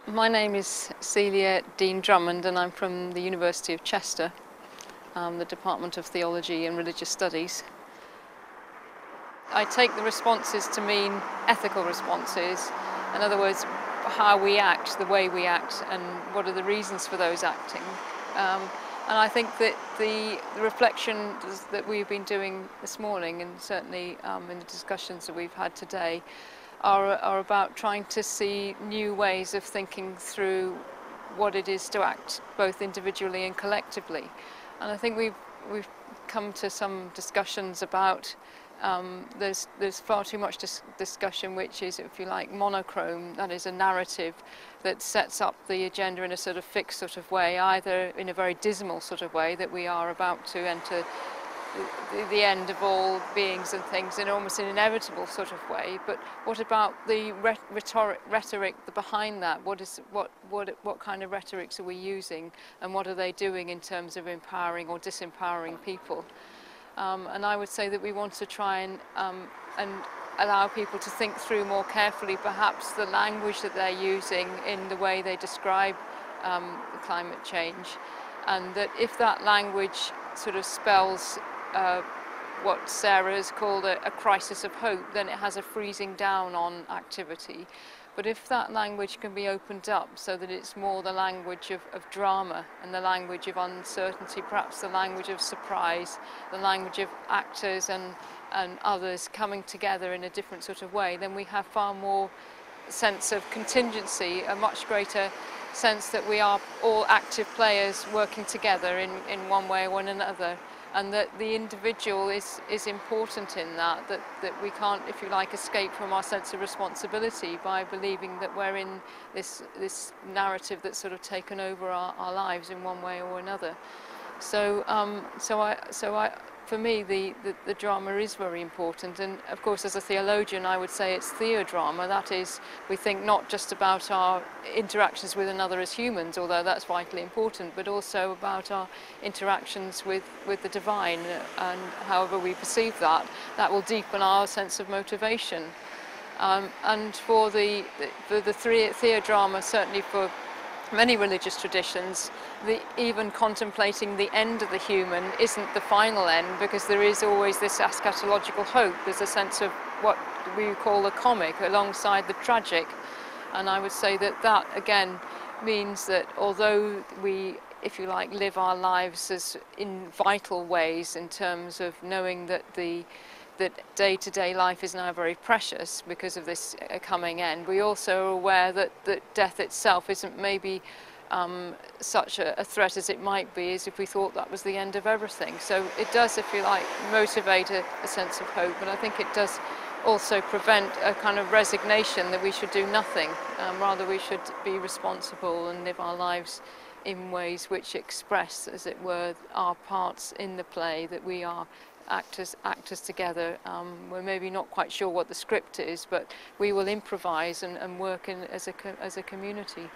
My name is Celia Deane-Drummond and I'm from the University of Chester, the Department of Theology and Religious Studies. I take the responses to mean ethical responses, in other words, how we act, the way we act, and what are the reasons for those acting. And I think that the reflection that we've been doing this morning, and certainly in the discussions that we've had today, are about trying to see new ways of thinking through what it is to act both individually and collectively. And I think we've come to some discussions about there's far too much discussion which is, if you like, monochrome, that is a narrative that sets up the agenda in a sort of fixed sort of way, either in a very dismal sort of way that we are about to enter the end of all beings and things in almost an inevitable sort of way. But what about the rhetoric behind that? What kind of rhetorics are we using, and what are they doing in terms of empowering or disempowering people? And I would say that we want to try and allow people to think through more carefully perhaps the language that they're using in the way they describe climate change, and that if that language sort of spells what Sarah has called a crisis of hope, then it has a freezing down on activity. But if that language can be opened up so that it's more the language of drama and the language of uncertainty, perhaps the language of surprise, the language of actors and others coming together in a different sort of way, then we have far more sense of contingency, a much greater sense that we are all active players working together in one way or another. And that the individual is important in that we can't, if you like, escape from our sense of responsibility by believing that we're in this narrative that's sort of taken over our lives in one way or another. So for me, the drama is very important, and of course as a theologian I would say it's theodrama. That is, we think not just about our interactions with another as humans, although that's vitally important, but also about our interactions with the divine, and however we perceive that will deepen our sense of motivation. And for the theodrama, certainly for many religious traditions, even contemplating the end of the human isn't the final end, because there is always this eschatological hope. There's a sense of what we call the comic alongside the tragic. And I would say that again means that although we, if you like, live our lives as in vital ways in terms of knowing that that day-to-day life is now very precious because of this coming end, we also are aware that death itself isn't maybe such a threat as it might be as if we thought that was the end of everything. So it does, if you like, motivate a sense of hope, and I think it does also prevent a kind of resignation that we should do nothing. Rather we should be responsible and live our lives in ways which express, as it were, our parts in the play, that we are actors together. We're maybe not quite sure what the script is, but we will improvise and work as a community.